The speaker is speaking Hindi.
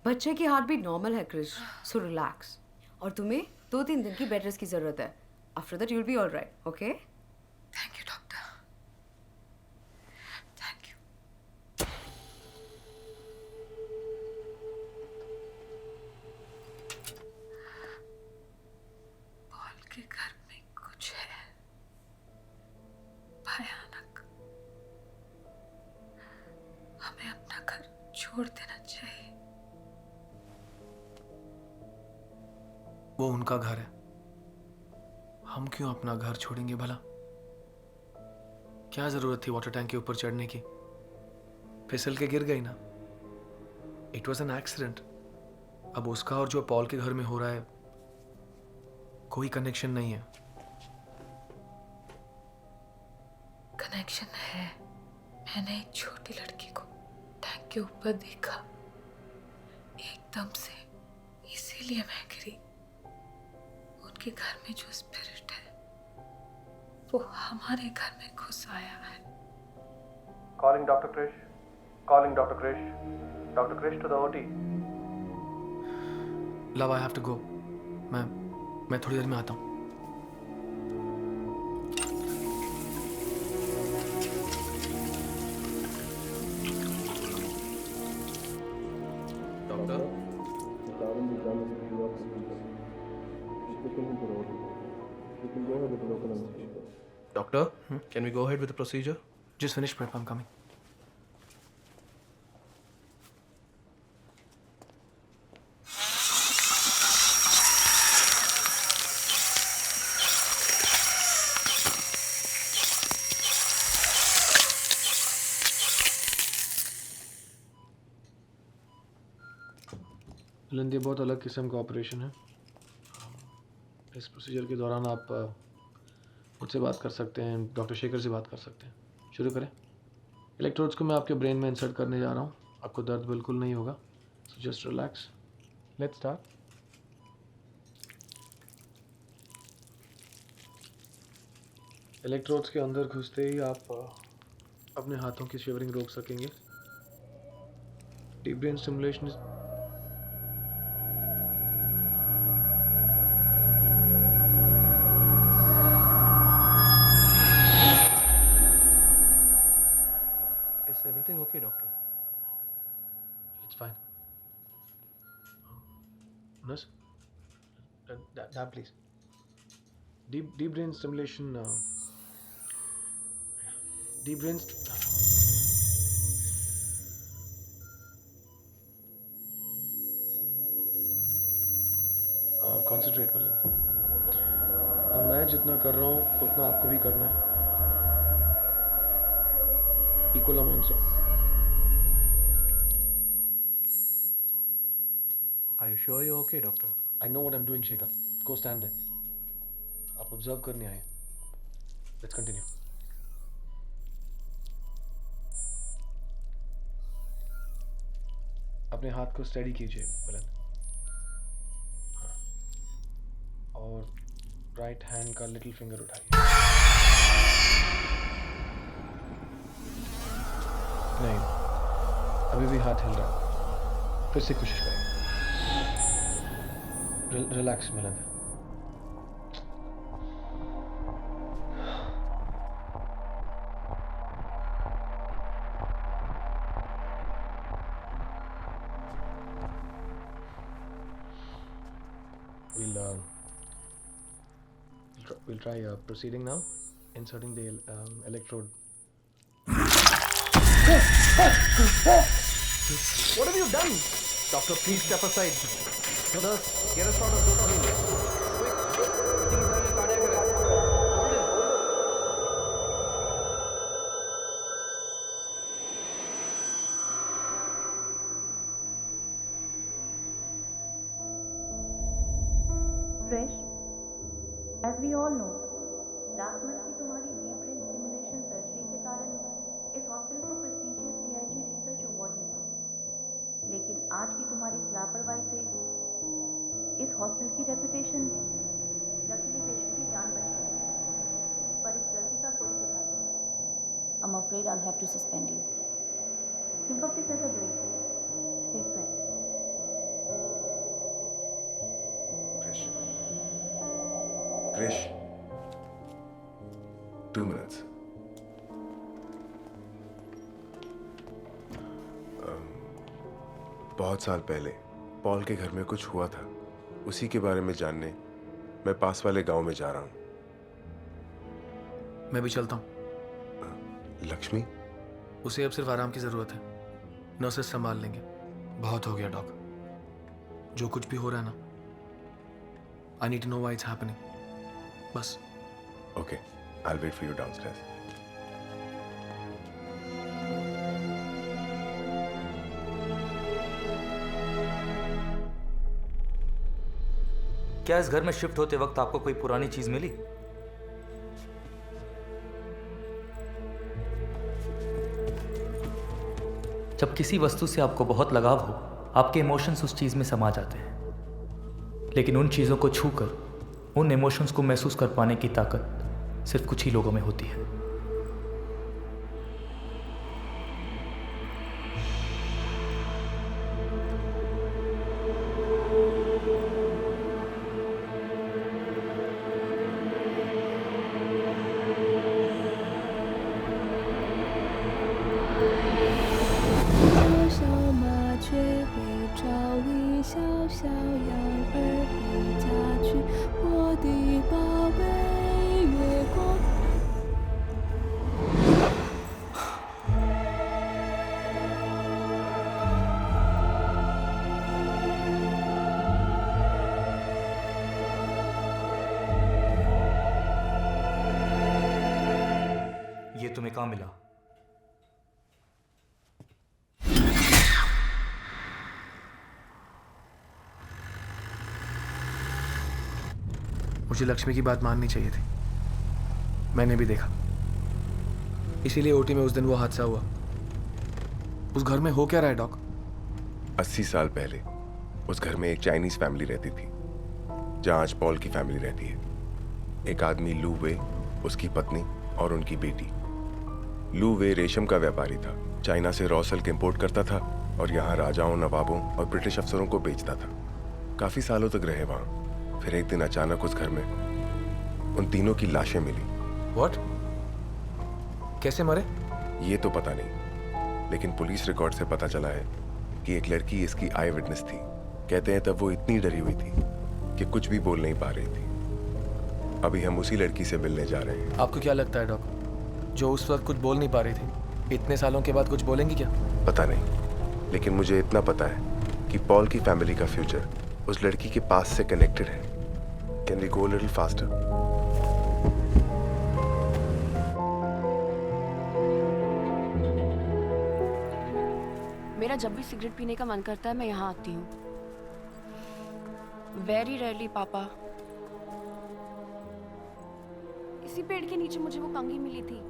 बच्चे की हार्ट बीट नॉर्मल है क्रिश, सो रिलैक्स। और तुम्हें 2-3 दिन की बेड रेस्ट की जरूरत है। After that you will be alright, okay? Thank you doctor, thank you. Paul के घर में कुछ है भयानक। हमें अपना घर छोड़ देना चाहिए। वो उनका घर है, हम क्यों अपना घर छोड़ेंगे भला? क्या जरूरत थी वाटर टैंक के ऊपर चढ़ने की? फिसल के गिर गई ना। It was an accident. अब उसका और जो पॉल के घर में हो रहा है कोई कनेक्शन नहीं है। कनेक्शन है। मैंने एक छोटी लड़की को टैंक के ऊपर देखा एकदम से, इसीलिए मैं गिरी। उनके घर में जो स्पिरिट है वो हमारे घर में घुस आया है। Calling Dr. Krish. Calling Dr. Krish. Dr. Krish to the OT. Love, I have to go. मैं थोड़ी देर में आता हूँ। Doctor, doctor, can we go ahead with the procedure? Just finish prep, I am coming. Buland, ये बहुत अलग किस्म का ऑपरेशन है। इस प्रोसीजर के दौरान आप मुझसे बात कर सकते हैं, डॉक्टर शेखर से बात कर सकते हैं। शुरू करें। इलेक्ट्रोड्स को मैं आपके ब्रेन में इंसर्ट करने जा रहा हूँ। आपको दर्द बिल्कुल नहीं होगा, so just relax. Let's start. Electrodes के अंदर घुसते ही आप अपने हाथों की शिवरिंग रोक सकेंगे। Deep brain stimulation Is everything okay, doctor? It's fine. Nurse, that please. Deep brain stimulation. Deep brain. Concentrate Milind. अब मैं जितना कर रहा हूँ उतना आपको भी करना है। Equal amounts of. Are you sure you're okay, doctor? I know what I'm doing, Shekhar. Go stand there. आप ऑब्जर्व करने आए। Let's continue. अपने हाथ को स्टेडी कीजिए बुलंद। हाँ। और राइट हैंड का लिटिल फिंगर उठाइए। नहीं, अभी भी हाथ हिल रहा है। फिर से कोशिश करें। Relax Milind. We'll try proceeding now, inserting the electrode. What have you done? Doctor, please step aside. Nurse, get us out of dopamine. Quick. He's having a cardiac arrest. Hold him. Fresh, as we all know, last month की तुम्हारी डीप ब्रेन स्टिमुलेशन सर्जरी के कारण इस हॉस्पिटल को प्रेस्टीजियस पीआईजी रिसर्च अवार्ड मिला। लेकिन आज की तुम्हारी इस लापरवाही से इस हॉस्पिटल की रेपुटेशन, लकीली पेशेंट की जान बच गई, पर इस गलती का कोई सुधार नहीं। I'm afraid I'll have to suspend you. Think of this as a break. Take rest. Krrish, 2 minutes. बहुत साल पहले पॉल के घर में कुछ हुआ था। उसी के बारे में जानने मैं पास वाले गांव में जा रहा हूँ। मैं भी चलता हूँ। लक्ष्मी? उसे अब सिर्फ आराम की ज़रूरत है। नर्सेस संभाल लेंगे। बहुत हो गया डॉक। जो कुछ भी हो रहा है ना, I need to know why it's happening. बस। Okay, I will wait for you downstairs. क्या इस घर में शिफ्ट होते वक्त आपको कोई पुरानी चीज मिली? जब किसी वस्तु से आपको बहुत लगाव हो, आपके इमोशंस उस चीज में समा जाते हैं। लेकिन उन चीजों को छूकर उन इमोशंस को महसूस कर पाने की ताकत सिर्फ कुछ ही लोगों में होती है। ये तुम्हें कहाँ मिला? मुझे लक्ष्मी की बात माननी चाहिए थी। मैंने भी देखा, इसीलिए ओटी में उस दिन वो हादसा हुआ। उस घर में हो क्या रहा है डॉक? 80 साल पहले उस घर में एक चाइनीज फैमिली रहती थी, जहां आज पॉल की फैमिली रहती है। एक आदमी लू वे, उसकी पत्नी और उनकी बेटी। लू वे रेशम का व्यापारी था। चाइना से रॉ सिल्क इंपोर्ट करता था और यहाँ राजाओं, नवाबों और ब्रिटिश अफसरों को बेचता था। काफी सालों तक रहे वहां। फिर एक दिन अचानक उस घर में उन तीनों की लाशें मिली। व्हाट? कैसे मरे? ये तो पता नहीं, लेकिन पुलिस रिकॉर्ड से पता चला है कि एक लड़की इसकी आई विटनेस थी। कहते हैं तब वो इतनी डरी हुई थी कि कुछ भी बोल नहीं पा रही थी। अभी हम उसी लड़की से मिलने जा रहे हैं। आपको क्या लगता है डॉक, जो उस वक्त कुछ बोल नहीं पा रही थी, इतने सालों के बाद कुछ बोलेंगी क्या? पता नहीं, लेकिन मुझे इतना पता है कि पॉल की फैमिली का फ्यूचर उस लड़की के पास से कनेक्टेड है। Can we go little faster? मेरा जब भी सिगरेट पीने का मन करता है मैं यहाँ आती हूँ। वेरी रेयरली पापा। इसी पेड़ के नीचे मुझे वो कंघी मिली थी।